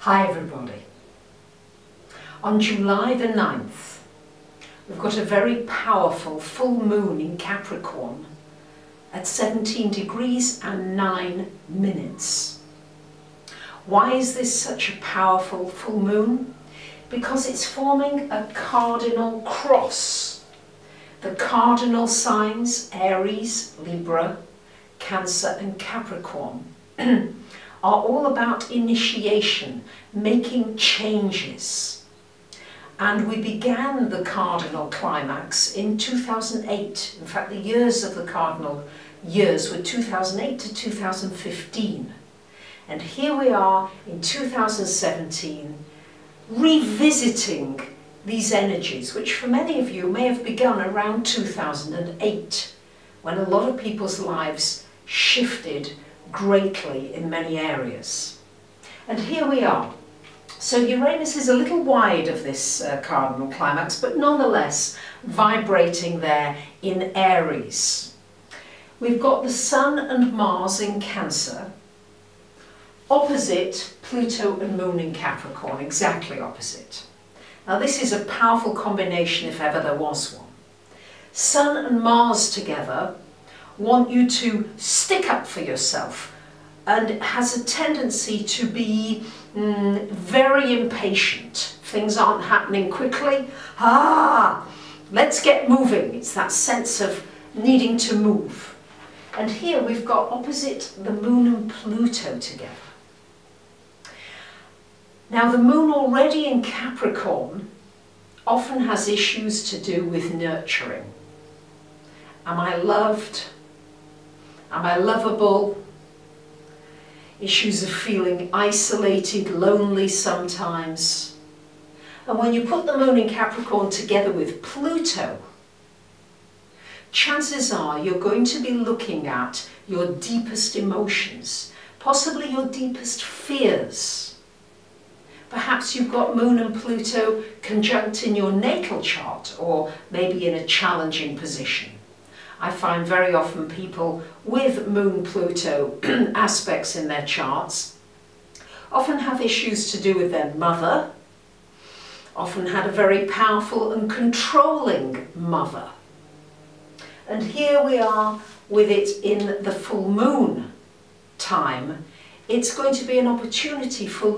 Hi everybody. On July the 9th, we've got a very powerful full moon in Capricorn at 17 degrees and 9 minutes. Why is this such a powerful full moon? Because it's forming a Cardinal Cross. The cardinal signs, Aries, Libra, Cancer and Capricorn, are all about initiation, making changes. And we began the Cardinal Climax in 2008. In fact, the years of the Cardinal years were 2008 to 2015. And here we are in 2017, revisiting these energies, which for many of you may have begun around 2008, when a lot of people's lives shifted greatly in many areas. And here we are. So Uranus is a little wide of this Cardinal Climax, but nonetheless vibrating there in Aries. We've got the Sun and Mars in Cancer, opposite Pluto and Moon in Capricorn, exactly opposite. Now this is a powerful combination if ever there was one. Sun and Mars together want you to stick up for yourself, and it has a tendency to be very impatient. Things aren't happening quickly. Let's get moving. It's that sense of needing to move. And here we've got opposite the Moon and Pluto together. Now the Moon already in Capricorn often has issues to do with nurturing. Am I loved? Am I lovable? Issues of feeling isolated, lonely sometimes. And when you put the Moon in Capricorn together with Pluto, chances are you're going to be looking at your deepest emotions, possibly your deepest fears. Perhaps you've got Moon and Pluto conjunct in your natal chart, or maybe in a challenging position. I find very often people with Moon-Pluto aspects in their charts often have issues to do with their mother, often had a very powerful and controlling mother. And here we are with it in the full moon time. It's going to be an opportunity to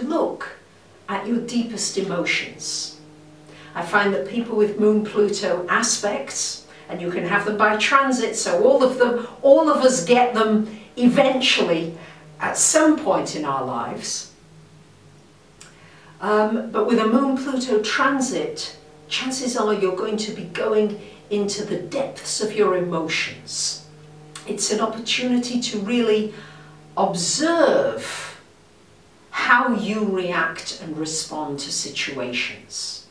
look at your deepest emotions. I find that people with Moon-Pluto aspects, and you can have them by transit, so all of us get them eventually at some point in our lives. But with a Moon-Pluto transit, chances are you're going to be going into the depths of your emotions. It's an opportunity to really observe how you react and respond to situations.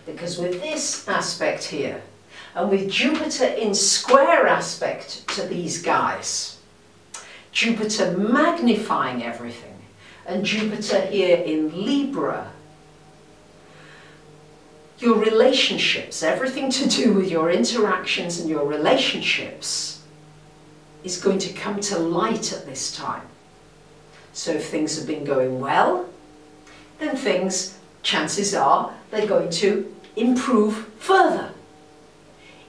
Because with this aspect here, and with Jupiter in square aspect to these guys, Jupiter magnifying everything, and Jupiter here in Libra, your relationships, everything to do with your interactions and your relationships, is going to come to light at this time. So if things have been going well, then things, chances are, they're going to improve further.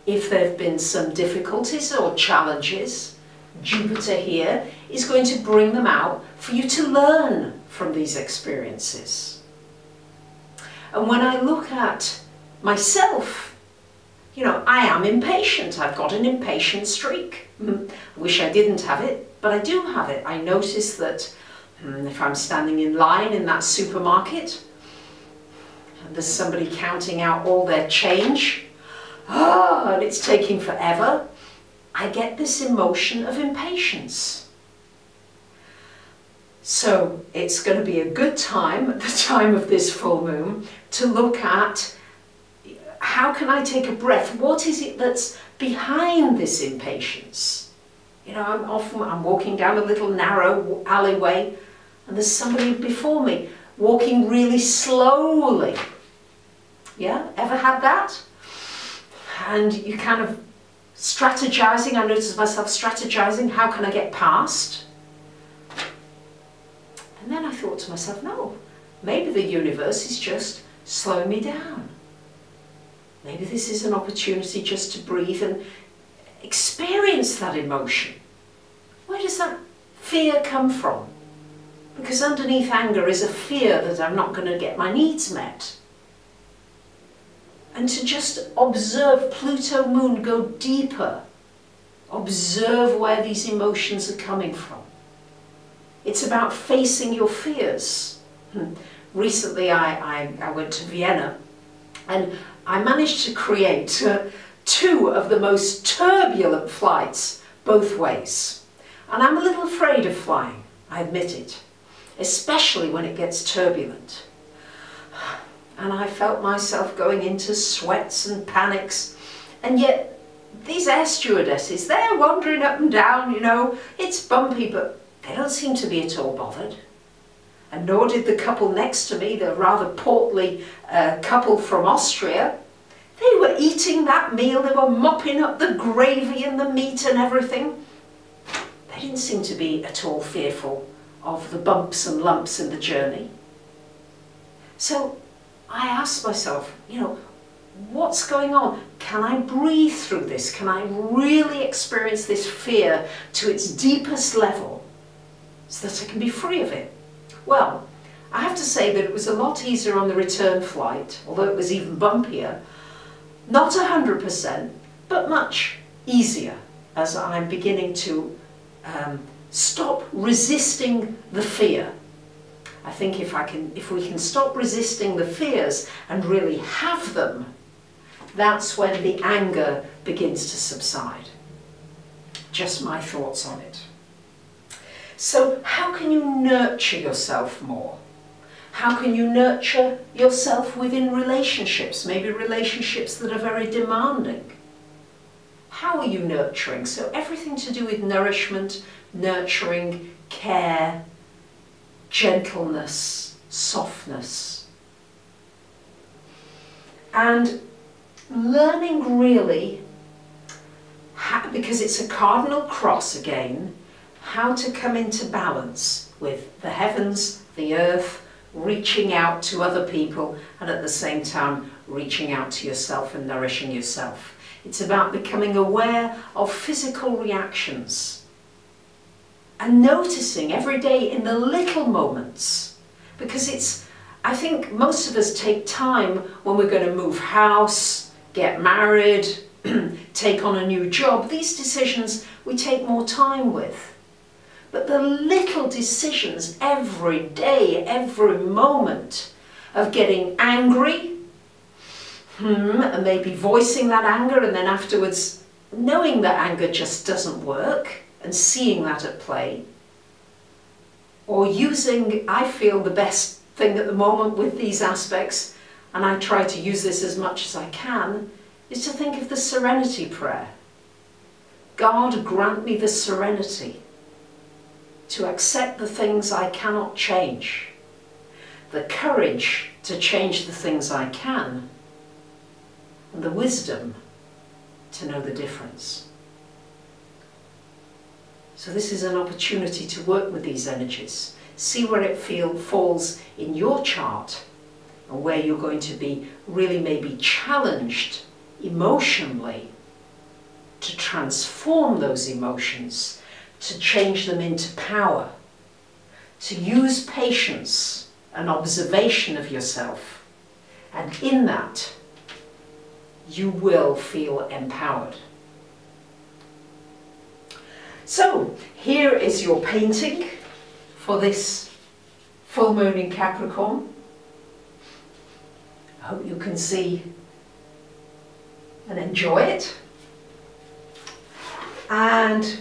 If there have been some difficulties or challenges, Jupiter here is going to bring them out for you to learn from these experiences. And when I look at myself, you know, I am impatient. I've got an impatient streak. Wish I didn't have it, but I do have it. I notice that if I'm standing in line in that supermarket, and there's somebody counting out all their change, and it's taking forever, I get this emotion of impatience. So it's going to be a good time, at the time of this full moon, to look at how can I take a breath? What is it that's behind this impatience? You know, I'm walking down a little narrow alleyway, and there's somebody before me walking really slowly. Yeah, ever had that? And you kind of strategizing, I noticed myself strategizing, how can I get past? And then I thought to myself, no, maybe the universe is just slowing me down. Maybe this is an opportunity just to breathe and experience that emotion. Where does that fear come from? Because underneath anger is a fear that I'm not going to get my needs met. And to just observe Pluto moon, go deeper. Observe where these emotions are coming from. It's about facing your fears. Recently I went to Vienna and I managed to create two of the most turbulent flights both ways. And I'm a little afraid of flying, I admit it, especially when it gets turbulent. And I felt myself going into sweats and panics, and yet these air stewardesses, they're wandering up and down, you know, it's bumpy, but they don't seem to be at all bothered. And nor did the couple next to me, the rather portly couple from Austria. They were eating that meal, they were mopping up the gravy and the meat and everything. They didn't seem to be at all fearful of the bumps and lumps in the journey. So I asked myself, you know, what's going on? Can I breathe through this? Can I really experience this fear to its deepest level so that I can be free of it? Well, I have to say that it was a lot easier on the return flight, although it was even bumpier. Not 100%, but much easier as I'm beginning to stop resisting the fear. I think if we can stop resisting the fears and really have them, that's when the anger begins to subside. Just my thoughts on it. So how can you nurture yourself more? How can you nurture yourself within relationships, maybe relationships that are very demanding? How are you nurturing? So everything to do with nourishment, nurturing, care, gentleness, softness. And learning really, because it's a Cardinal Cross again, how to come into balance with the heavens, the earth, reaching out to other people and at the same time reaching out to yourself and nourishing yourself. It's about becoming aware of physical reactions and noticing every day in the little moments, because I think most of us take time when we're going to move house, get married, take on a new job. These decisions we take more time with. But the little decisions every day, every moment of getting angry, and maybe voicing that anger and then afterwards knowing that anger just doesn't work and seeing that at play, or using, I feel the best thing at the moment with these aspects, and I try to use this as much as I can, is to think of the serenity prayer. God, grant me the serenity to accept the things I cannot change, the courage to change the things I can, and the wisdom to know the difference. So this is an opportunity to work with these energies. See where it falls in your chart and where you're going to be really maybe challenged emotionally to transform those emotions, to change them into power, to use patience and observation of yourself. And in that, you will feel empowered. So, here is your painting for this full moon in Capricorn. I hope you can see and enjoy it. And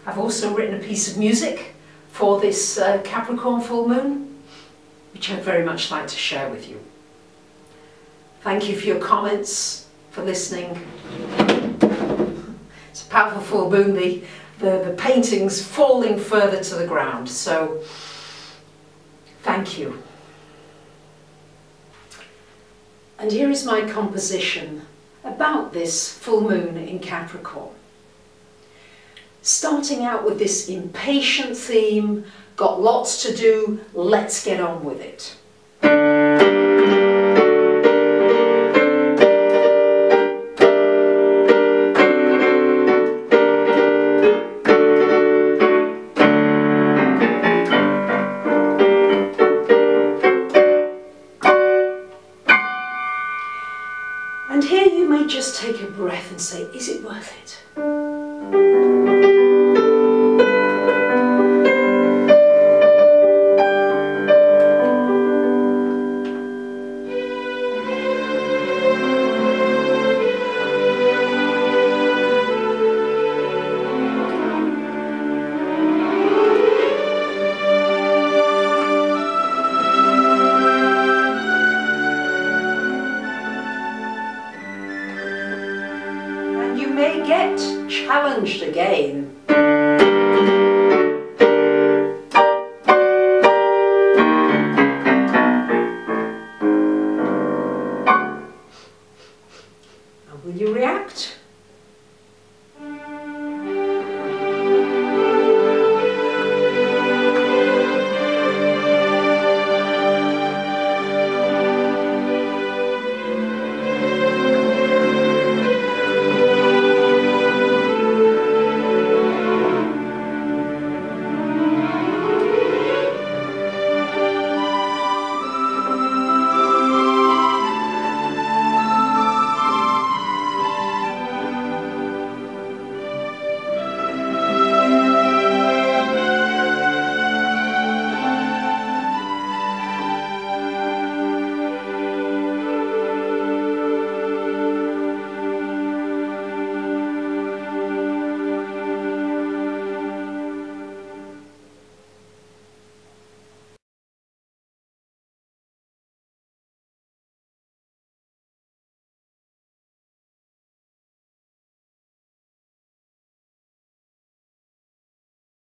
I've also written a piece of music for this Capricorn full moon, which I'd very much like to share with you. Thank you for your comments, for listening. It's a powerful full moon, the painting's falling further to the ground, so thank you. And here is my composition about this full moon in Capricorn. Starting out with this impatient theme, got lots to do, let's get on with it.